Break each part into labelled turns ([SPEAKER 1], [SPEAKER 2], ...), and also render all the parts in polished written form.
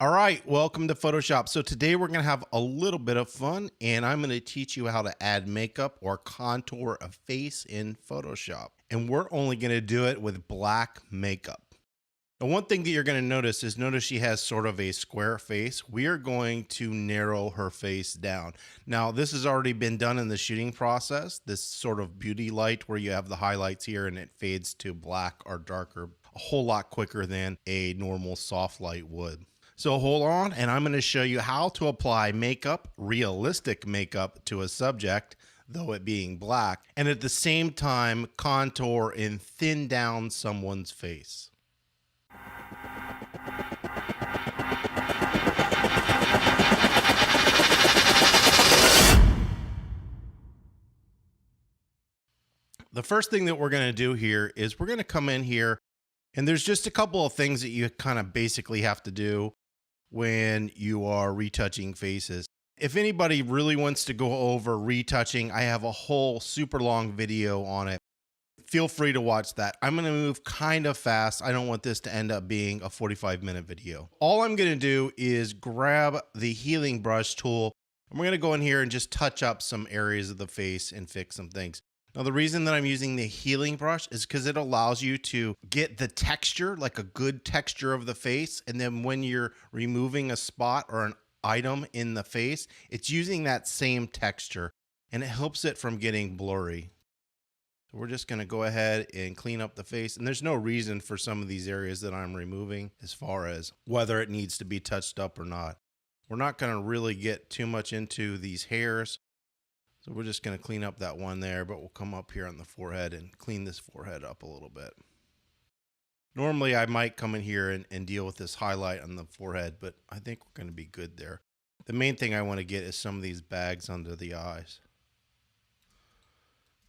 [SPEAKER 1] All right, welcome to Photoshop. So today we're going to have a little bit of fun and I'm going to teach you how to add makeup or contour a face in Photoshop. And we're only going to do it with black makeup. The one thing that you're going to notice she has sort of a square face. We are going to narrow her face down. Now, this has already been done in the shooting process. This sort of beauty light where you have the highlights here and it fades to black or darker a whole lot quicker than a normal soft light would. So hold on, and I'm going to show you how to apply makeup, realistic makeup, to a subject, though it being black, and at the same time contour and thin down someone's face. The first thing that we're going to do here is we're going to come in here, and there's just a couple of things that you kind of basically have to do when you are retouching faces. If anybody really wants to go over retouching, I have a whole super long video on it. Feel free to watch that. I'm going to move kind of fast. I don't want this to end up being a 45-minute video. All I'm going to do is grab the healing brush tool, and we're going to go in here and just touch up some areas of the face and fix some things. Now, the reason that I'm using the healing brush is because it allows you to get the texture, like a good texture of the face. And then when you're removing a spot or an item in the face, it's using that same texture and it helps it from getting blurry. So we're just going to go ahead and clean up the face. And there's no reason for some of these areas that I'm removing as far as whether it needs to be touched up or not. We're not going to really get too much into these hairs. So we're just going to clean up that one there, but we'll come up here on the forehead and clean this forehead up a little bit. Normally I might come in here and deal with this highlight on the forehead, but I think we're going to be good there. The main thing I want to get is some of these bags under the eyes.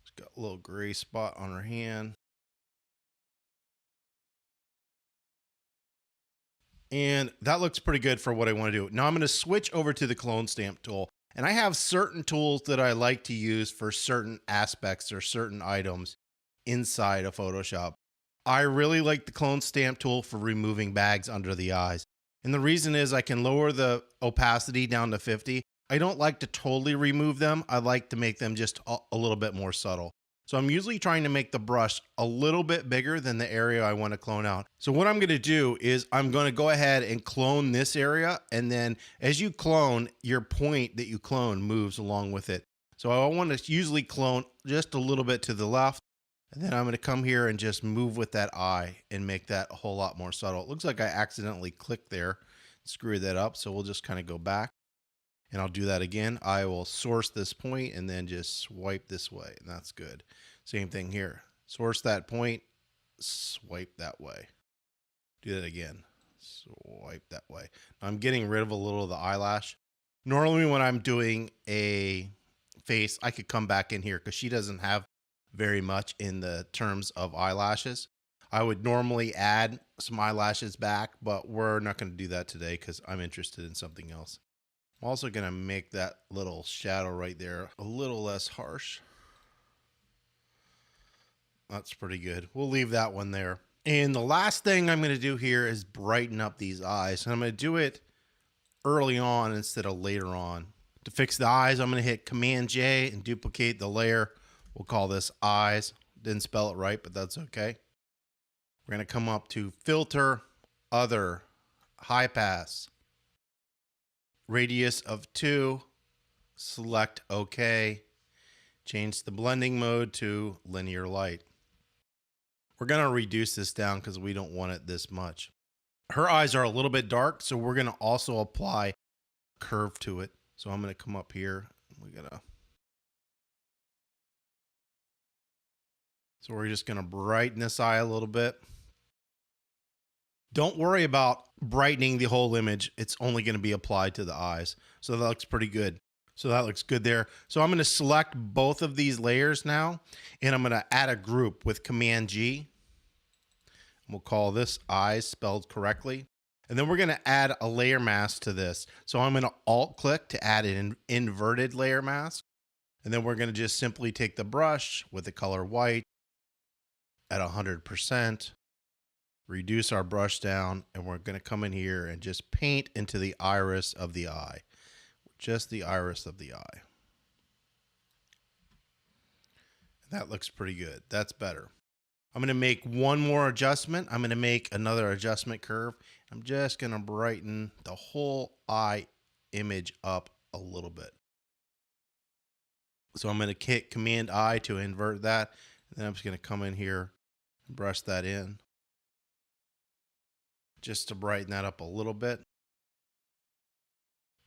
[SPEAKER 1] It's got a little gray spot on her hand. And that looks pretty good for what I want to do. Now I'm going to switch over to the clone stamp tool. And I have certain tools that I like to use for certain aspects or certain items inside of Photoshop. I really like the clone stamp tool for removing bags under the eyes. And the reason is I can lower the opacity down to 50. I don't like to totally remove them. I like to make them just a little bit more subtle. So I'm usually trying to make the brush a little bit bigger than the area I want to clone out. So what I'm going to do is I'm going to go ahead and clone this area. And then as you clone, your point that you clone moves along with it. So I want to usually clone just a little bit to the left. And then I'm going to come here and just move with that eye and make that a whole lot more subtle. It looks like I accidentally clicked there, screwed that up. So we'll just kind of go back. And I'll do that again. I will source this point and then just swipe this way. And that's good. Same thing here. Source that point, swipe that way. Do that again. Swipe that way. I'm getting rid of a little of the eyelash. Normally when I'm doing a face, I could come back in here because she doesn't have very much in the terms of eyelashes. I would normally add some eyelashes back, but we're not going to do that today because I'm interested in something else. I'm also going to make that little shadow right there a little less harsh. That's pretty good. We'll leave that one there. And the last thing I'm going to do here is brighten up these eyes. And I'm going to do it early on instead of later on. To fix the eyes, I'm going to hit Command J and duplicate the layer. We'll call this eyes. Didn't spell it right, but that's okay. We're going to come up to Filter, Other, High Pass. Radius of 2, select OK, change the blending mode to linear light. We're going to reduce this down because we don't want it this much. Her eyes are a little bit dark, so we're going to also apply curve to it. So I'm going to come up here. So we're just going to brighten this eye a little bit. Don't worry about brightening the whole image. It's only going to be applied to the eyes. So that looks pretty good. So that looks good there. So I'm going to select both of these layers now, and I'm going to add a group with Command G. We'll call this eyes spelled correctly. And then we're going to add a layer mask to this. So I'm going to Alt click to add an inverted layer mask. And then we're going to just simply take the brush with the color white at 100%. reduce our brush down, and we're going to come in here and just paint into the iris of the eye. Just the iris of the eye. That looks pretty good. That's better. I'm going to make one more adjustment. I'm going to make another adjustment curve. I'm just going to brighten the whole eye image up a little bit. So I'm going to hit Command I to invert that. And then I'm just going to come in here and brush that in, just to brighten that up a little bit.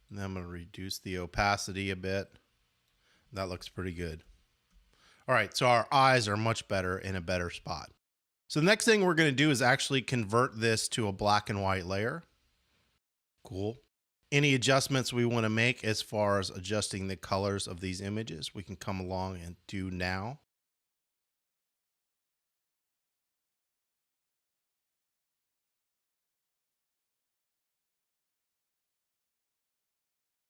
[SPEAKER 1] And then I'm going to reduce the opacity a bit. That looks pretty good. All right, so our eyes are much better in a better spot. So the next thing we're going to do is actually convert this to a black and white layer. Cool. Any adjustments we want to make as far as adjusting the colors of these images, we can come along and do now.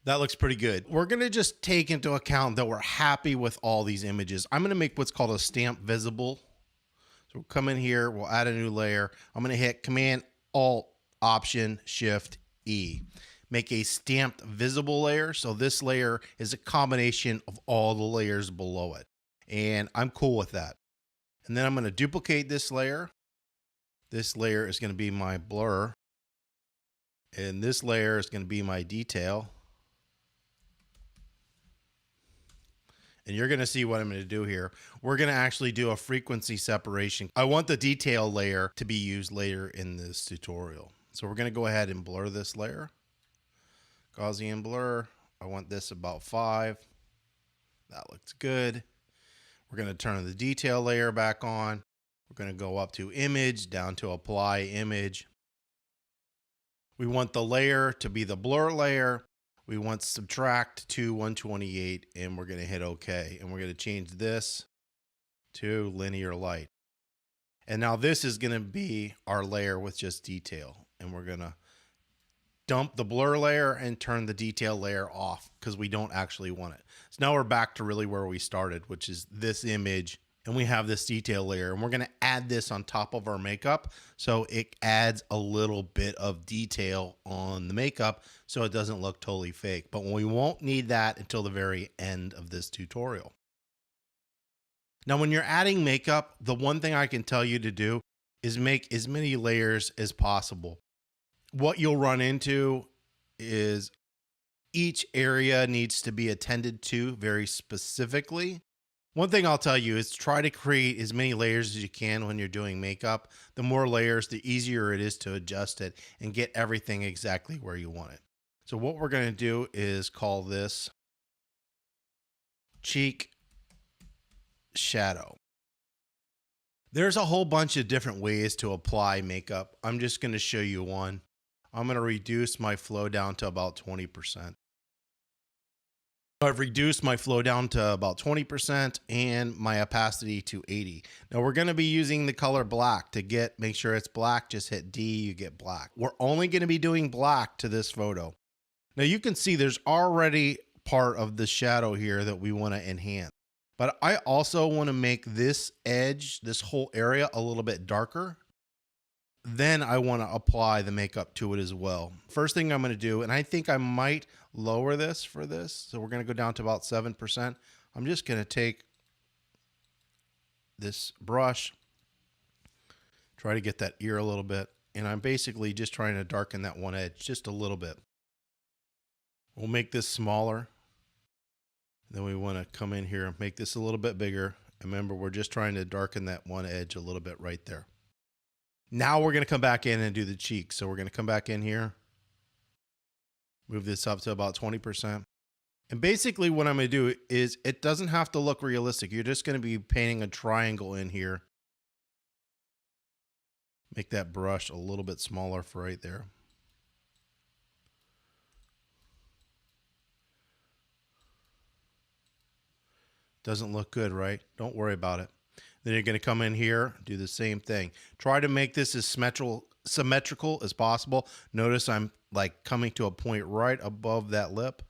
[SPEAKER 1] That looks pretty good. We're going to just take into account that we're happy with all these images. I'm going to make what's called a stamp visible. So we'll come in here, we'll add a new layer. I'm going to hit Command Alt Option Shift E. Make a stamped visible layer. So this layer is a combination of all the layers below it. And I'm cool with that. And then I'm going to duplicate this layer. This layer is going to be my blur. And this layer is going to be my detail. And you're going to see what I'm going to do here. We're going to actually do a frequency separation. I want the detail layer to be used later in this tutorial. So we're going to go ahead and blur this layer. Gaussian blur. I want this about 5. That looks good. We're going to turn the detail layer back on. We're going to go up to image, down to apply image. We want the layer to be the blur layer. We want subtract to 128, and we're going to hit OK. And we're going to change this to linear light. And now this is going to be our layer with just detail. And we're going to dump the blur layer and turn the detail layer off because we don't actually want it. So now we're back to really where we started, which is this image. And we have this detail layer, and we're going to add this on top of our makeup. So it adds a little bit of detail on the makeup so it doesn't look totally fake. But we won't need that until the very end of this tutorial. Now, when you're adding makeup, the one thing I can tell you to do is make as many layers as possible. What you'll run into is each area needs to be attended to very specifically. One thing I'll tell you is try to create as many layers as you can when you're doing makeup. The more layers, the easier it is to adjust it and get everything exactly where you want it. So what we're going to do is call this cheek shadow. There's a whole bunch of different ways to apply makeup. I'm just going to show you one. I'm going to reduce my flow down to about 20%. I've reduced my flow down to about 20% and my opacity to 80. Now we're going to be using the color black to make sure it's black. Just hit D, you get black. We're only going to be doing black to this photo. Now you can see there's already part of the shadow here that we want to enhance. But I also want to make this edge, this whole area, a little bit darker. Then I want to apply the makeup to it as well. First thing I'm going to do, and I think I might lower this for this. So we're going to go down to about 7%. I'm just going to take this brush, try to get that ear a little bit. And I'm basically just trying to darken that one edge just a little bit. We'll make this smaller. Then we want to come in here and make this a little bit bigger. Remember, we're just trying to darken that one edge a little bit right there. Now we're going to come back in and do the cheeks. So we're going to come back in here, move this up to about 20%. And basically what I'm going to do is it doesn't have to look realistic. You're just going to be painting a triangle in here. Make that brush a little bit smaller for right there. Doesn't look good, right? Don't worry about it. Then you're going to come in here, do the same thing. Try to make this as symmetrical as possible. Notice I'm like coming to a point right above that lip.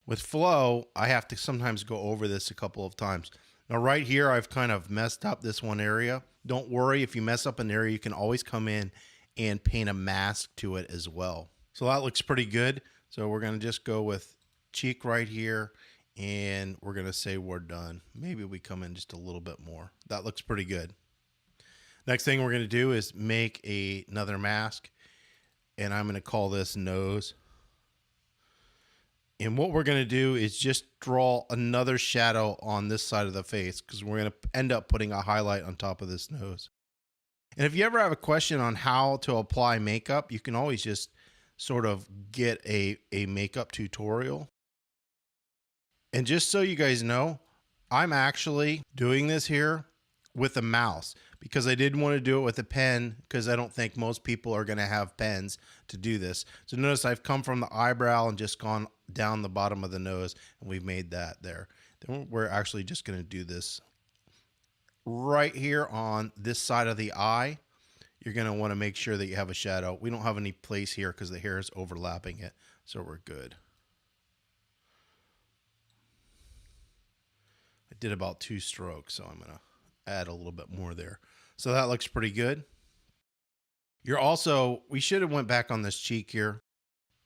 [SPEAKER 1] With flow, I have to sometimes go over this a couple of times. Now right here, I've kind of messed up this one area. Don't worry, if you mess up an area, you can always come in and paint a mask to it as well. So that looks pretty good. So we're gonna just go with cheek right here, and we're gonna say we're done. Maybe we come in just a little bit more. That looks pretty good. Next thing we're gonna do is make another mask, and I'm gonna call this nose. And what we're going to do is just draw another shadow on this side of the face, because we're going to end up putting a highlight on top of this nose. And if you ever have a question on how to apply makeup, you can always just sort of get a makeup tutorial. And just so you guys know, I'm actually doing this here with a mouse, because I didn't want to do it with a pen, because I don't think most people are going to have pens to do this. So notice I've come from the eyebrow and just gone down the bottom of the nose, and we've made that there. Then we're actually just going to do this right here on this side of the eye. You're going to want to make sure that you have a shadow. We don't have any place here because the hair is overlapping it, so we're good. I did about 2 strokes, so I'm going to add a little bit more there. So that looks pretty good. We should have went back on this cheek here.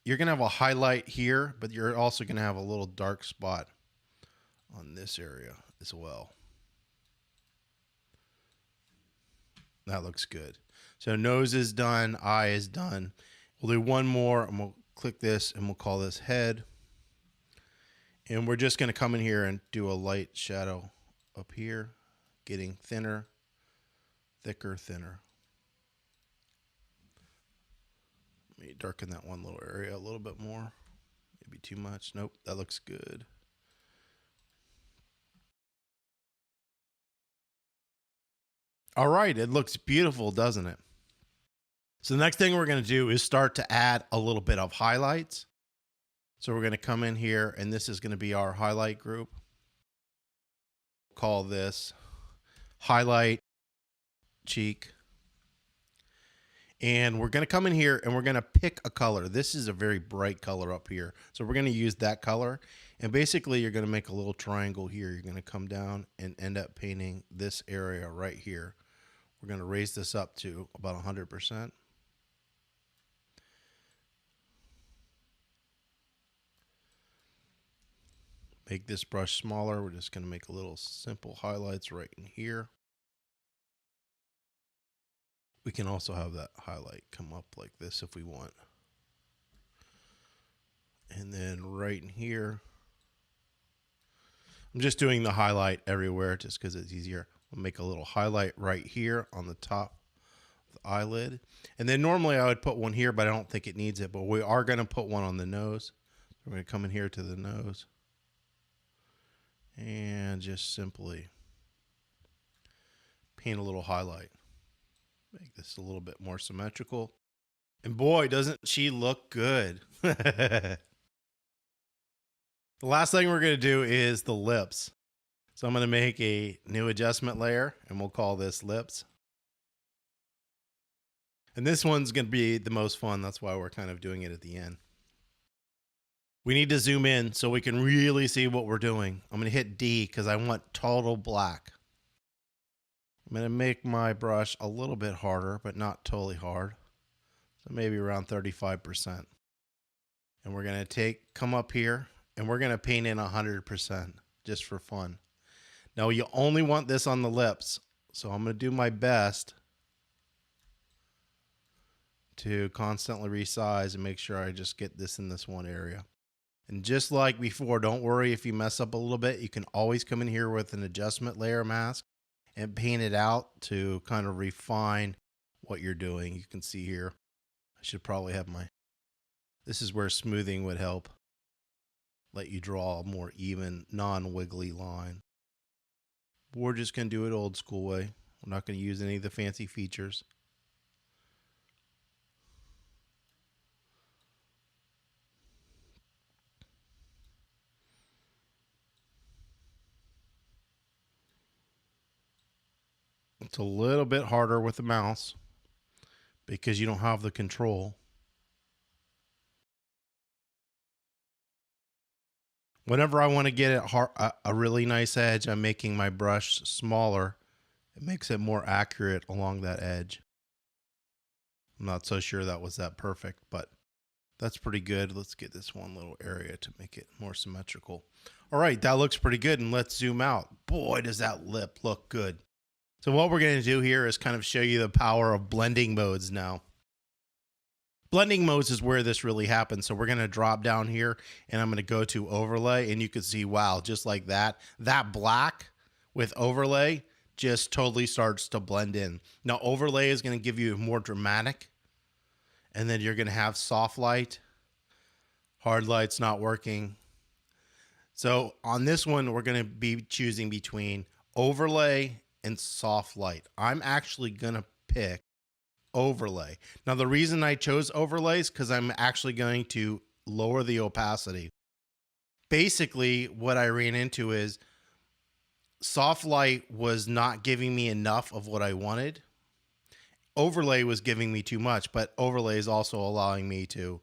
[SPEAKER 1] You're going to have a highlight here, but you're also going to have a little dark spot on this area as well. That looks good. So nose is done, eye is done. We'll do one more, and we'll click this, and we'll call this head. And we're just going to come in here and do a light shadow up here, getting thinner, thicker, thinner. Let me darken that one little area a little bit more. Maybe too much. Nope, that looks good. All right, it looks beautiful, doesn't it? So the next thing we're going to do is start to add a little bit of highlights. So we're going to come in here, and this is going to be our highlight group. Call this highlight cheek. And we're going to come in here, and we're going to pick a color. This is a very bright color up here. So we're going to use that color. And basically, you're going to make a little triangle here. You're going to come down and end up painting this area right here. We're going to raise this up to about 100%. Make this brush smaller. We're just going to make a little simple highlights right in here. We can also have that highlight come up like this if we want. And then right in here, I'm just doing the highlight everywhere just because it's easier. I'll make a little highlight right here on the top of the eyelid. And then normally I would put one here, but I don't think it needs it. But we are going to put one on the nose. We're going to come in here to the nose and just simply paint a little highlight. Make this a little bit more symmetrical. And boy, doesn't she look good. The last thing we're going to do is the lips. So I'm going to make a new adjustment layer, and we'll call this lips. And this one's going to be the most fun. That's why we're kind of doing it at the end. We need to zoom in so we can really see what we're doing. I'm going to hit D because I want total black. I'm going to make my brush a little bit harder, but not totally hard. So maybe around 35%. And we're going to come up here, and we're going to paint in 100% just for fun. Now you only want this on the lips. So I'm going to do my best to constantly resize and make sure I just get this in this one area. And just like before, don't worry if you mess up a little bit. You can always come in here with an adjustment layer mask and paint it out to kind of refine what you're doing. You can see here, I should probably have this is where smoothing would help. Let you draw a more even, non-wiggly line. We're just going to do it old school way. We're not going to use any of the fancy features. It's a little bit harder with the mouse because you don't have the control. Whenever I want to get a really nice edge, I'm making my brush smaller. It makes it more accurate along that edge. I'm not so sure that was that perfect, but that's pretty good. Let's get this one little area to make it more symmetrical. All right, that looks pretty good. And let's zoom out. Boy, does that lip look good. So what we're going to do here is kind of show you the power of blending modes now. Blending modes is where this really happens. So we're going to drop down here and I'm going to go to overlay, and you can see, wow, just like that, that black with overlay just totally starts to blend in. Now overlay is going to give you more dramatic, and then you're going to have soft light. Hard light's not working. So on this one, we're going to be choosing between overlay and soft light. I'm actually going to pick overlay. Now, the reason I chose overlay is because I'm actually going to lower the opacity. Basically, what I ran into is soft light was not giving me enough of what I wanted. Overlay was giving me too much, but overlay is also allowing me to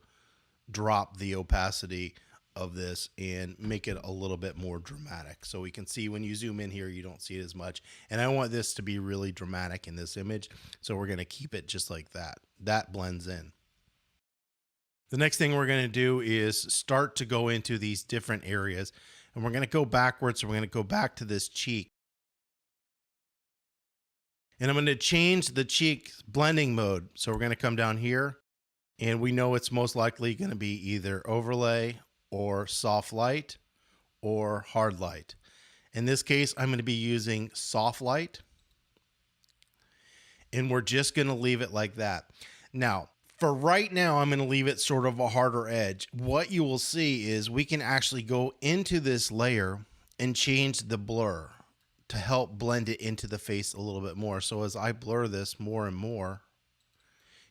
[SPEAKER 1] drop the opacity of this and make it a little bit more dramatic. So we can see when you zoom in here, you don't see it as much. And I want this to be really dramatic in this image. So we're going to keep it just like that. That blends in. The next thing we're going to do is start to go into these different areas, and we're going to go backwards. So we're going to go back to this cheek. And I'm going to change the cheek blending mode. So we're going to come down here, and we know it's most likely going to be either overlay or soft light or hard light. In this case, I'm going to be using soft light, and we're just going to leave it like that. Now, for right now, I'm going to leave it sort of a harder edge. What you will see is we can actually go into this layer and change the blur to help blend it into the face a little bit more. So as I blur this more and more,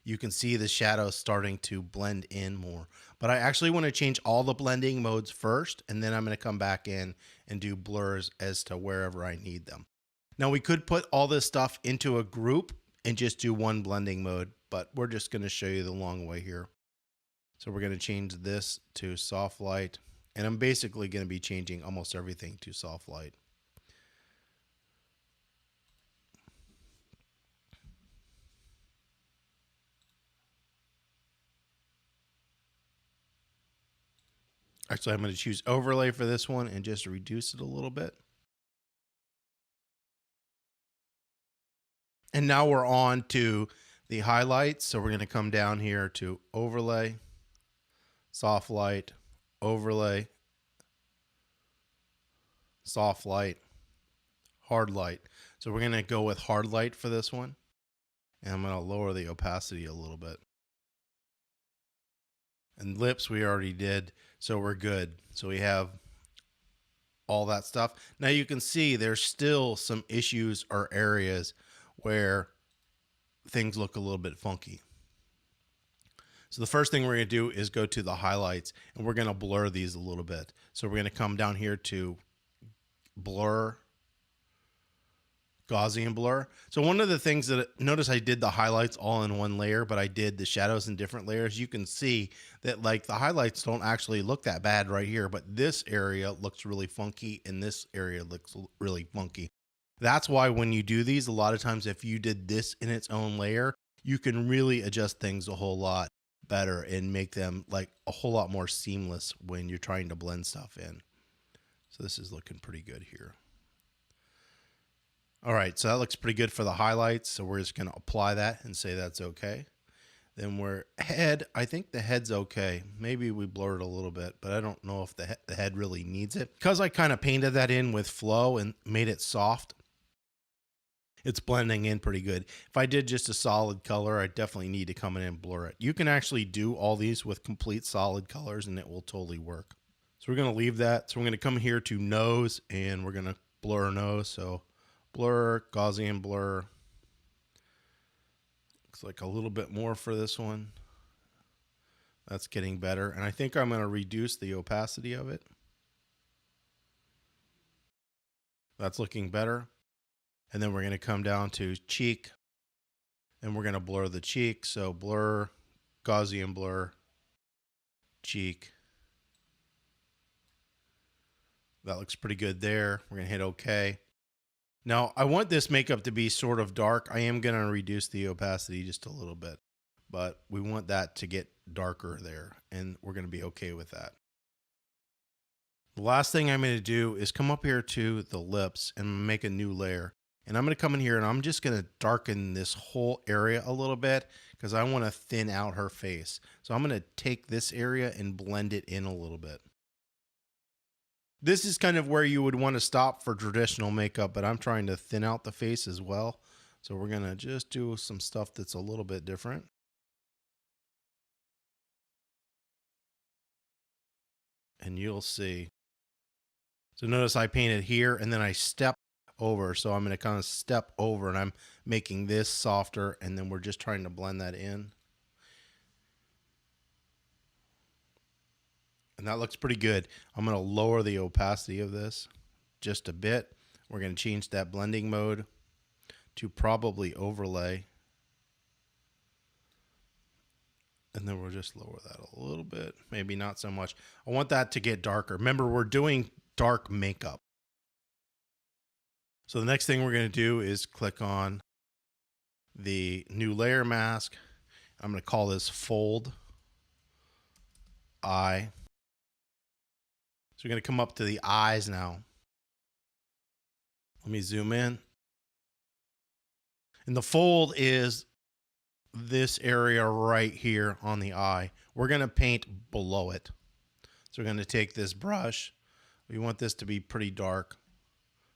[SPEAKER 1] you can see the shadows starting to blend in more. But I actually want to change all the blending modes first, and then I'm going to come back in and do blurs as to wherever I need them. Now we could put all this stuff into a group and just do one blending mode, but we're just going to show you the long way here. So we're going to change this to soft light, and I'm basically going to be changing almost everything to soft light. Actually, I'm going to choose overlay for this one and just reduce it a little bit. And now we're on to the highlights. So we're going to come down here to overlay, soft light, overlay, soft light, hard light. So we're going to go with hard light for this one. And I'm going to lower the opacity a little bit. And lips we already did, so we're good. So we have all that stuff. Now you can see there's still some issues or areas where things look a little bit funky. So the first thing we're going to do is go to the highlights, and we're going to blur these a little bit. So we're going to come down here to blur, Gaussian blur. So one of the things that, notice I did the highlights all in one layer, but I did the shadows in different layers. You can see that like the highlights don't actually look that bad right here, but this area looks really funky and this area looks really funky. That's why when you do these, a lot of times if you did this in its own layer, you can really adjust things a whole lot better and make them like a whole lot more seamless when you're trying to blend stuff in. So this is looking pretty good here. All right, so that looks pretty good for the highlights. So we're just going to apply that and say that's okay. Then we're head. I think the head's okay. Maybe we blurred a little bit, but I don't know if the head really needs it. Because I kind of painted that in with flow and made it soft, it's blending in pretty good. If I did just a solid color, I definitely need to come in and blur it. You can actually do all these with complete solid colors and it will totally work. So we're going to leave that. So we're going to come here to nose and we're going to blur nose. So blur, Gaussian blur. Looks like a little bit more for this one. That's getting better. And I think I'm going to reduce the opacity of it. That's looking better. And then we're going to come down to cheek and we're going to blur the cheek. So blur, Gaussian blur, cheek, That looks pretty good there. We're going to hit OK. Now, I want this makeup to be sort of dark. I am going to reduce the opacity just a little bit, but we want that to get darker there, and we're going to be okay with that. The last thing I'm going to do is come up here to the lips and make a new layer. And I'm going to come in here and I'm just going to darken this whole area a little bit because I want to thin out her face. So I'm going to take this area and blend it in a little bit. This is kind of where you would want to stop for traditional makeup, but I'm trying to thin out the face as well. So we're going to just do some stuff that's a little bit different. And you'll see. So notice I painted here and then I step over. So I'm going to kind of step over and I'm making this softer, and then we're just trying to blend that in. And that looks pretty good. I'm going to lower the opacity of this just a bit. We're going to change that blending mode to probably overlay. And then we'll just lower that a little bit. Maybe not so much. I want that to get darker. Remember, we're doing dark makeup. So the next thing we're going to do is click on the new layer mask. I'm going to call this Fold Eye. So we're going to come up to the eyes now. Let me zoom in. And the fold is this area right here on the eye. We're going to paint below it. So we're going to take this brush. We want this to be pretty dark.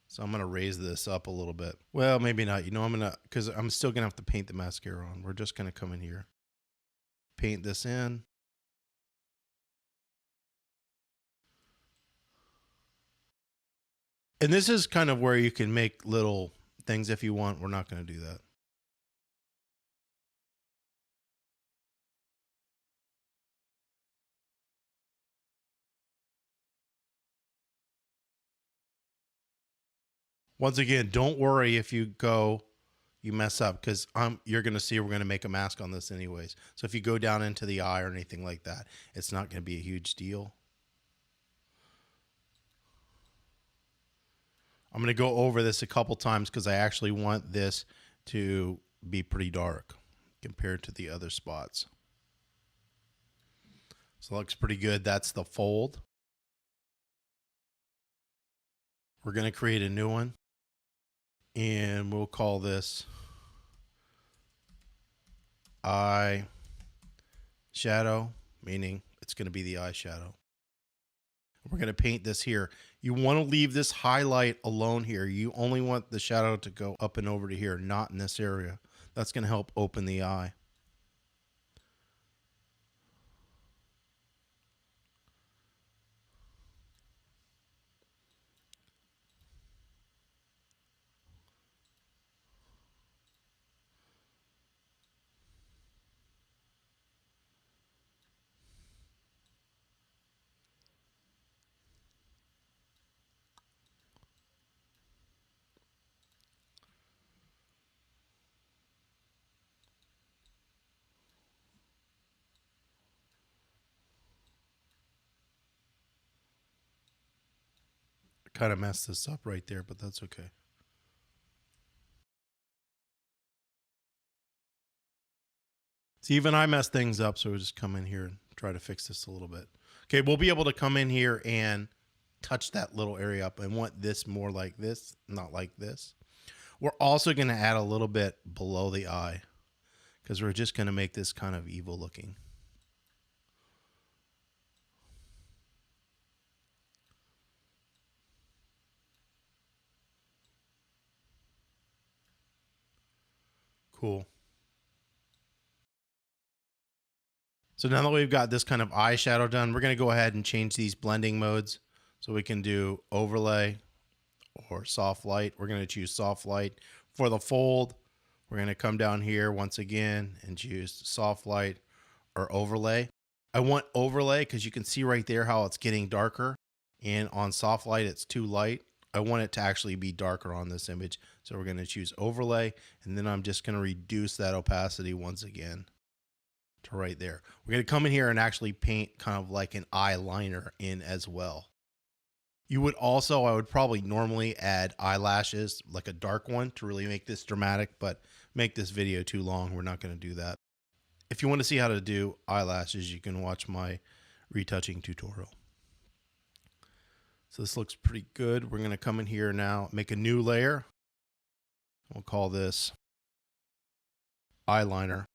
[SPEAKER 1] So I'm going to raise this up a little bit. Well, maybe not. You know, because I'm still going to have to paint the mascara on. We're just going to come in here, paint this in. And this is kind of where you can make little things if you want. We're not going to do that. Once again, don't worry if you mess up, because you're going to see we're going to make a mask on this anyways. So if you go down into the eye or anything like that, it's not going to be a huge deal. I'm going to go over this a couple times because I actually want this to be pretty dark compared to the other spots. So it looks pretty good. That's the fold. We're going to create a new one, and we'll call this eye shadow, meaning it's going to be the eyeshadow. We're going to paint this here. You want to leave this highlight alone here. You only want the shadow to go up and over to here, not in this area. That's going to help open the eye. Kind of messed this up right there, but that's okay. See, even I messed things up, so we'll just come in here and try to fix this a little bit. Okay, we'll be able to come in here and touch that little area up. I want this more like this, not like this. We're also going to add a little bit below the eye because we're just going to make this kind of evil looking. Cool. So now that we've got this kind of eyeshadow done, we're going to go ahead and change these blending modes. So we can do overlay or soft light. We're going to choose soft light. For the fold, we're going to come down here once again and choose soft light or overlay. I want overlay because you can see right there how it's getting darker, and on soft light it's too light. I want it to actually be darker on this image. So we're going to choose overlay, and then I'm just going to reduce that opacity once again to right there. We're going to come in here and actually paint kind of like an eyeliner in as well. You would also, I would probably normally add eyelashes, like a dark one, to really make this dramatic, but make this video too long. We're not going to do that. If you want to see how to do eyelashes, you can watch my retouching tutorial. So this looks pretty good. We're going to come in here now, make a new layer. We'll call this eyeliner.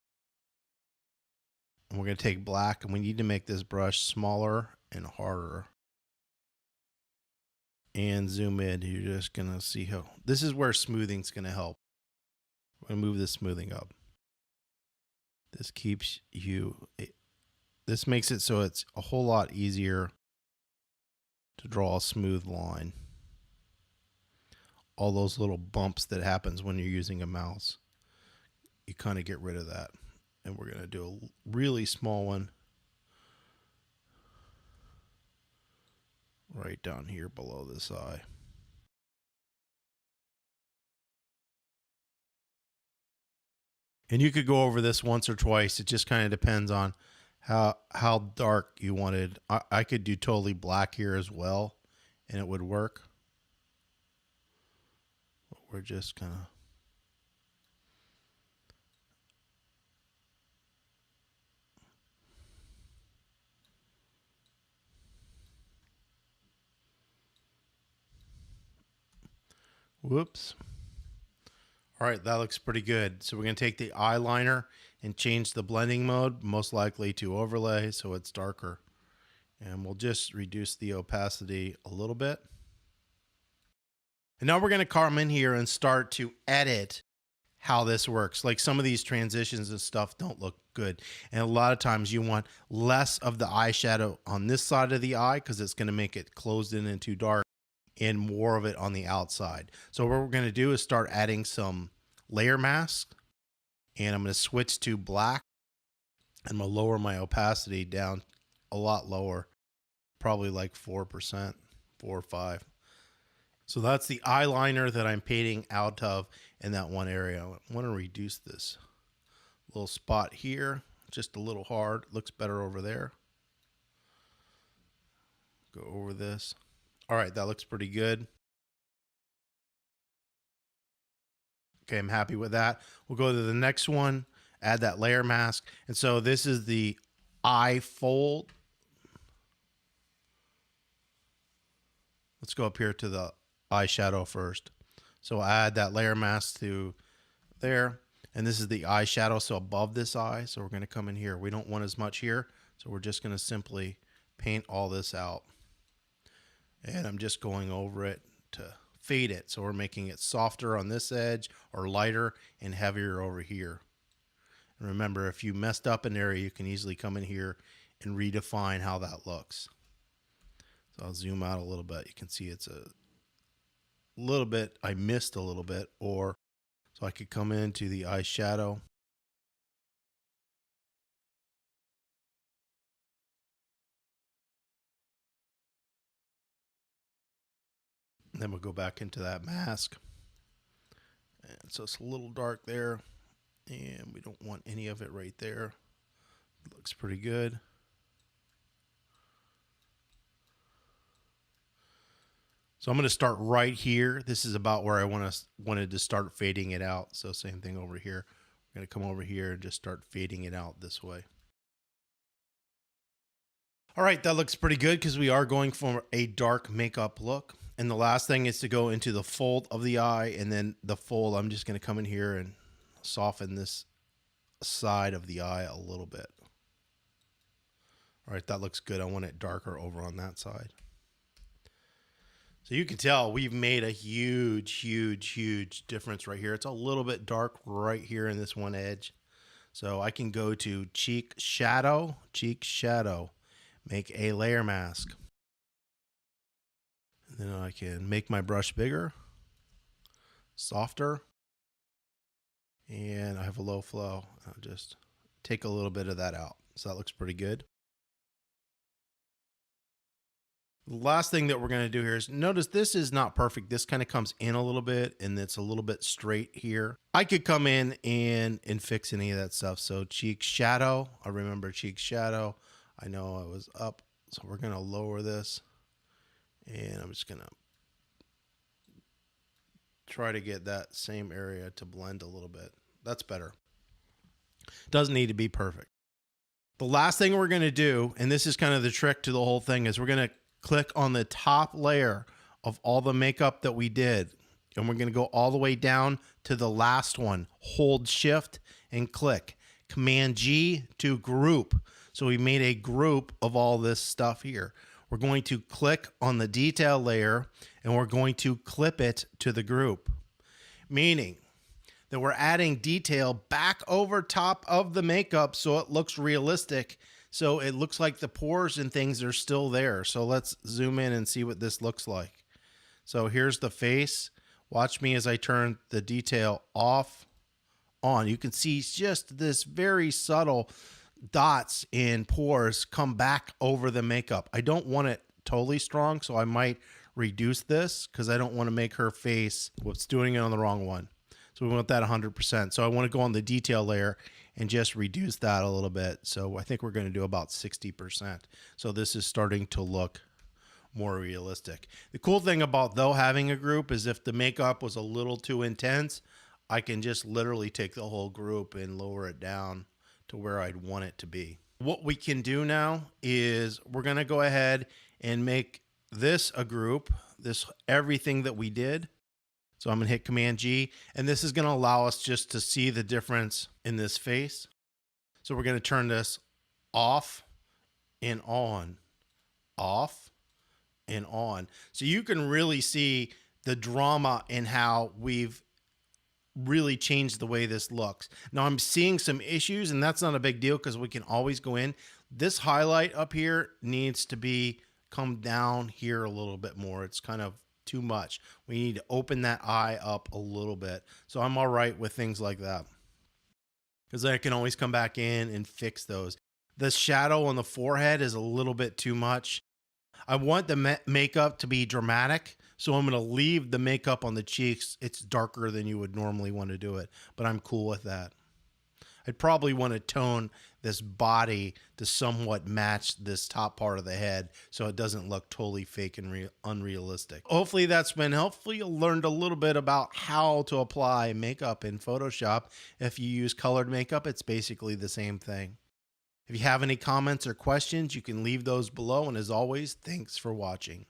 [SPEAKER 1] And we're going to take black, and we need to make this brush smaller and harder. And zoom in. You're just going to see how this is where smoothing's going to help. I'm going to move this smoothing up. This keeps you, this makes it so it's a whole lot easier to draw a smooth line. All those little bumps that happens when you're using a mouse, you kind of get rid of that. And we're going to do a really small one right down here below this eye. And you could go over this once or twice. It just kind of depends on how dark you wanted. I could do totally black here as well, and it would work. But we're just kind of whoops. All right, that looks pretty good. So we're going to take the eyeliner and change the blending mode, most likely to overlay, so it's darker. And we'll just reduce the opacity a little bit. And now we're going to come in here and start to edit how this works. Like some of these transitions and stuff don't look good. And a lot of times you want less of the eyeshadow on this side of the eye because it's going to make it closed in and too dark, and more of it on the outside. So what we're going to do is start adding some layer mask, and I'm going to switch to black. I'm going to lower my opacity down a lot lower, probably like 4%, 4 or 5. So that's the eyeliner that I'm painting out of in that one area. I want to reduce this little spot here, just a little hard. Looks better over there. Go over this. All right, that looks pretty good. Okay, I'm happy with that. We'll go to the next one, add that layer mask. And so this is the eye fold. Let's go up here to the eyeshadow first. So I add that layer mask to there. And this is the eyeshadow, so above this eye. So we're going to come in here. We don't want as much here, so we're just going to simply paint all this out. And I'm just going over it to fade it. So we're making it softer on this edge or lighter and heavier over here. And remember, if you messed up an area, you can easily come in here and redefine how that looks. So I'll zoom out a little bit. You can see it's a little bit, I missed a little bit, or so I could come into the eyeshadow. And then we'll go back into that mask. And so it's a little dark there, and we don't want any of it right there. It looks pretty good. So I'm going to start right here. This is about where I wanted to start fading it out. So same thing over here. I'm going to come over here and just start fading it out this way. All right, that looks pretty good because we are going for a dark makeup look. And the last thing is to go into the fold of the eye, and then the fold, I'm just going to come in here and soften this side of the eye a little bit. All right, that looks good. I want it darker over on that side. So you can tell we've made a huge difference right here. It's a little bit dark right here in this one edge. So I can go to cheek shadow, make a layer mask. And then I can make my brush bigger, softer, and I have a low flow. I'll just take a little bit of that out. So that looks pretty good. The last thing that we're going to do here is notice this is not perfect. This kind of comes in a little bit and it's a little bit straight here. I could come in and fix any of that stuff. So cheek shadow, I remember cheek shadow. I know I was up, so we're going to lower this And I'm just going to try to get that same area to blend a little bit. That's better. Doesn't need to be perfect. The last thing we're going to do, and this is kind of the trick to the whole thing, is we're going to click on the top layer of all the makeup that we did. And we're going to go all the way down to the last one. Hold shift and click. Command G to group. So we made a group of all this stuff here. We're going to click on the detail layer and we're going to clip it to the group. Meaning that we're adding detail back over top of the makeup so it looks realistic. So it looks like the pores and things are still there. So let's zoom in and see what this looks like. So here's the face. Watch me as I turn the detail off, on. You can see just this very subtle dots and pores come back over the makeup. I don't want it totally strong, so I might reduce this because I don't want to make her face, whoops, doing it on the wrong one. So we want that 100%. So I want to go on the detail layer and just reduce that a little bit. So I think we're going to do about 60%. So this is starting to look more realistic. The cool thing about though having a group is if the makeup was a little too intense, I can just literally take the whole group and lower it down to where I'd want it to be. What we can do now is we're going to go ahead and make this a group, this everything that we did. So I'm going to hit Command G, and this is going to allow us just to see the difference in this face. So we're going to turn this off and on, off and on. So you can really see the drama in how we've really changed the way this looks. Now I'm seeing some issues, and that's not a big deal because we can always go in. This highlight up here needs to be come down here a little bit more. It's kind of too much. We need to open that eye up a little bit. So I'm all right with things like that because I can always come back in and fix those. The shadow on the forehead is a little bit too much. I want the makeup to be dramatic, so I'm going to leave the makeup on the cheeks. It's darker than you would normally want to do it, but I'm cool with that. I'd probably want to tone this body to somewhat match this top part of the head so it doesn't look totally fake and unrealistic. Hopefully that's been helpful. You learned a little bit about how to apply makeup in Photoshop. If you use colored makeup, it's basically the same thing. If you have any comments or questions, you can leave those below. And as always, thanks for watching.